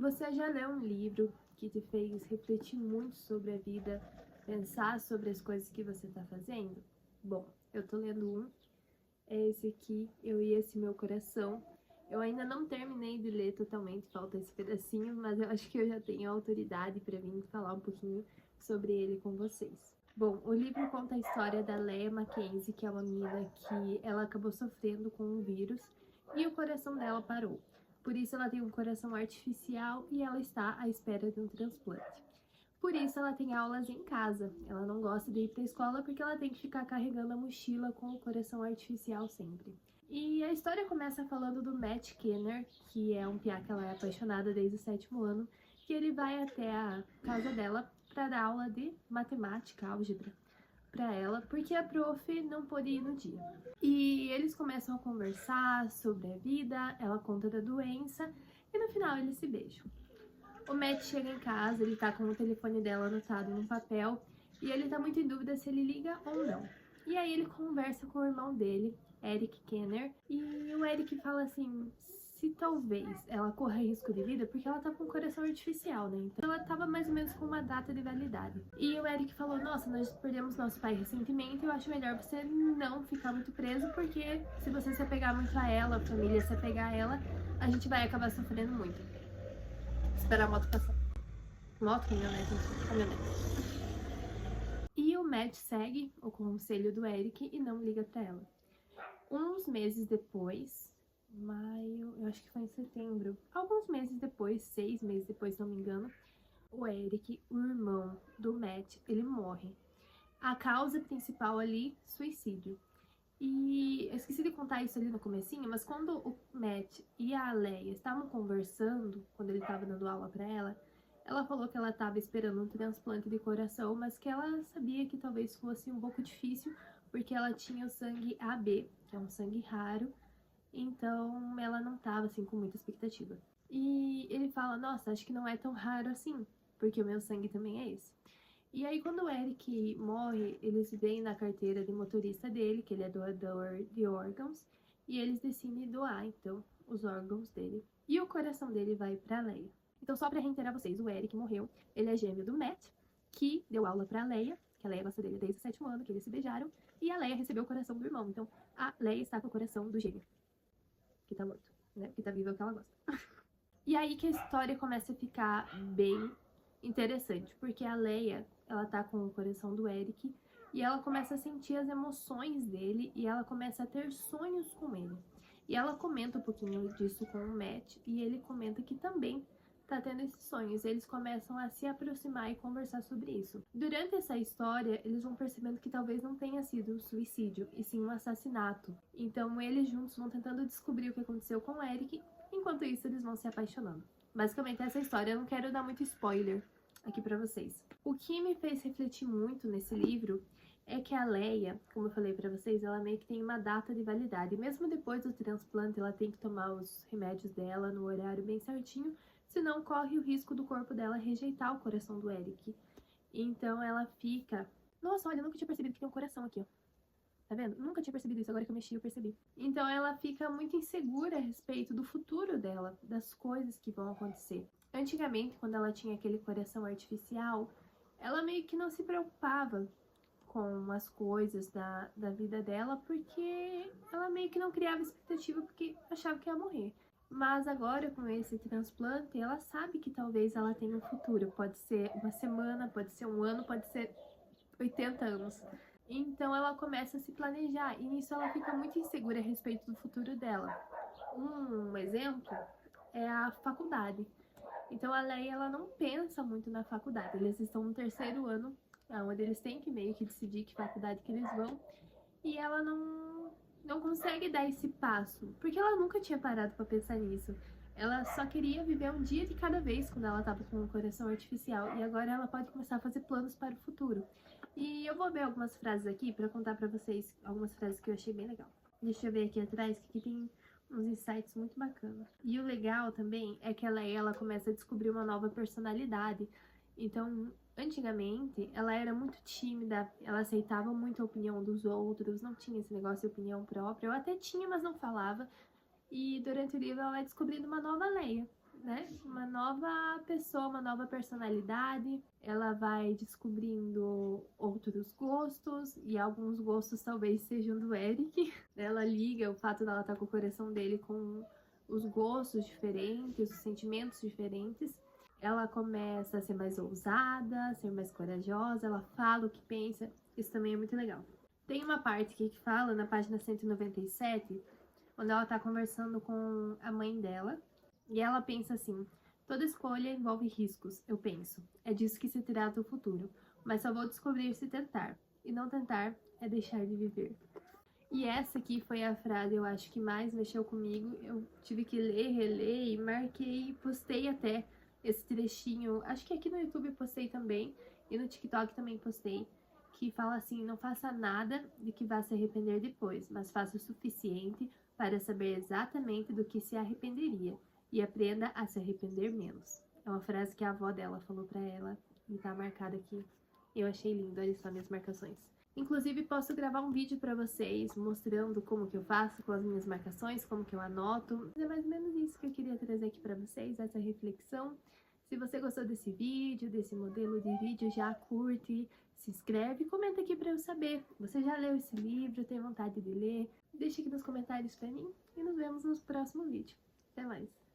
Você já leu um livro que te fez refletir muito sobre a vida, pensar sobre as coisas que você está fazendo? Bom, eu tô lendo um, é esse aqui, Eu e Esse Meu Coração. Eu ainda não terminei de ler totalmente, falta esse pedacinho, mas eu acho que eu já tenho autoridade para vir falar um pouquinho sobre ele com vocês. Bom, o livro conta a história da Leah Mackenzie, que é uma menina que ela acabou sofrendo com um vírus e o coração dela parou. Por isso ela tem um coração artificial e ela está à espera de um transplante. Por isso ela tem aulas em casa. Ela não gosta de ir para a escola porque ela tem que ficar carregando a mochila com o coração artificial sempre. E a história começa falando do Matt Kenner, que é um piá que ela é apaixonada desde o 7º ano, que ele vai até a casa dela para dar aula de matemática, álgebra, para ela, porque a prof não pôde ir no dia. E eles começam a conversar sobre a vida, ela conta da doença e no final eles se beijam. O Matt chega em casa, ele tá com o telefone dela anotado num papel e ele tá muito em dúvida se ele liga ou não. E aí ele conversa com o irmão dele, Eric Kenner, e o Eric fala assim, se talvez ela corra risco de vida, porque ela tá com um coração artificial, né? Então ela tava mais ou menos com uma data de validade. E o Eric falou, nossa, nós perdemos nosso pai recentemente, eu acho melhor você não ficar muito preso, porque se você se apegar muito a ela, a família se apegar a ela, a gente vai acabar sofrendo muito. Esperar a moto passar. Moto, caminhonete, caminhonete. E o Matt segue o conselho do Eric e não liga pra ela. Uns meses depois, maio, eu acho que foi em setembro, alguns meses depois, 6 meses depois, se não me engano, o Eric, o irmão do Matt, ele morre. A causa principal ali, suicídio. E eu esqueci de contar isso ali no comecinho, mas quando o Matt e a Leia estavam conversando, quando ele estava dando aula pra ela falou que ela estava esperando um transplante de coração, mas que ela sabia que talvez fosse um pouco difícil, porque ela tinha o sangue AB, que é um sangue raro, então ela não estava assim com muita expectativa. E ele fala, nossa, acho que não é tão raro assim, porque o meu sangue também é esse. E aí quando o Eric morre, eles veem na carteira de motorista dele, que ele é doador de órgãos, e eles decidem doar, então, os órgãos dele. E o coração dele vai pra Leia. Então, só pra reiterar vocês, o Eric morreu, ele é gêmeo do Matt, que deu aula pra Leia, que a Leia gosta dele desde o 7º ano, que eles se beijaram, e a Leia recebeu o coração do irmão. Então, a Leia está com o coração do gêmeo, que tá morto, né? Que tá vivo é o que ela gosta. E aí que a história começa a ficar bem interessante, porque a Leia, ela tá com o coração do Eric e ela começa a sentir as emoções dele e ela começa a ter sonhos com ele. E ela comenta um pouquinho disso com o Matt e ele comenta que também tá tendo esses sonhos. Eles começam a se aproximar e conversar sobre isso. Durante essa história, eles vão percebendo que talvez não tenha sido um suicídio, e sim um assassinato. Então eles juntos vão tentando descobrir o que aconteceu com o Eric. Enquanto isso, eles vão se apaixonando. Basicamente, essa história, eu não quero dar muito spoiler aqui pra vocês. O que me fez refletir muito nesse livro é que a Leia, como eu falei pra vocês, ela meio que tem uma data de validade. Mesmo depois do transplante, ela tem que tomar os remédios dela no horário bem certinho, senão corre o risco do corpo dela rejeitar o coração do Eric. Então ela fica... Nossa, olha, eu nunca tinha percebido que tem um coração aqui, ó. Tá vendo? Nunca tinha percebido isso, agora que eu mexi eu percebi. Então ela fica muito insegura a respeito do futuro dela, das coisas que vão acontecer. Antigamente, quando ela tinha aquele coração artificial, ela meio que não se preocupava com as coisas da vida dela, porque ela meio que não criava expectativa, porque achava que ia morrer. Mas agora, com esse transplante, ela sabe que talvez ela tenha um futuro. Pode ser uma semana, pode ser um ano, pode ser 80 anos. Então ela começa a se planejar e nisso ela fica muito insegura a respeito do futuro dela. Um exemplo é a faculdade. Então a Leia, ela não pensa muito na faculdade. Eles estão no 3º ano, onde eles têm que meio que decidir que faculdade que eles vão. E ela não consegue dar esse passo, porque ela nunca tinha parado para pensar nisso. Ela só queria viver um dia de cada vez quando ela estava com o coração artificial. E agora ela pode começar a fazer planos para o futuro. E eu vou ver algumas frases aqui para contar para vocês algumas frases que eu achei bem legal. Deixa eu ver aqui atrás, que aqui tem uns insights muito bacanas. E o legal também é que ela começa a descobrir uma nova personalidade. Então, antigamente, ela era muito tímida, ela aceitava muito a opinião dos outros, não tinha esse negócio de opinião própria. Eu até tinha, mas não falava. E durante o livro ela vai descobrindo uma nova Leia, né? Uma nova pessoa, uma nova personalidade, ela vai descobrindo outros gostos, e alguns gostos talvez sejam do Eric. Ela liga o fato dela estar com o coração dele com os gostos diferentes, os sentimentos diferentes. Ela começa a ser mais ousada, a ser mais corajosa, ela fala o que pensa, isso também é muito legal. Tem uma parte aqui que fala, na página 197, onde ela tá conversando com a mãe dela, e ela pensa assim: toda escolha envolve riscos, eu penso. É disso que se trata o futuro, mas só vou descobrir se tentar, e não tentar é deixar de viver. E essa aqui foi a frase, eu acho, que mais mexeu comigo. Eu tive que ler, reler, e marquei, postei até esse trechinho. Acho que aqui no YouTube eu postei também, e no TikTok também postei, que fala assim: não faça nada de que vá se arrepender depois, mas faça o suficiente para saber exatamente do que se arrependeria, e aprenda a se arrepender menos. É uma frase que a avó dela falou pra ela, e tá marcada aqui. Eu achei lindo, olha só minhas marcações. Inclusive, posso gravar um vídeo pra vocês mostrando como que eu faço com as minhas marcações, como que eu anoto. É mais ou menos isso que eu queria trazer aqui pra vocês, essa reflexão. Se você gostou desse vídeo, desse modelo de vídeo, já curte, se inscreve e comenta aqui pra eu saber. Você já leu esse livro, tem vontade de ler? Deixa aqui nos comentários pra mim e nos vemos no próximo vídeo. Até mais!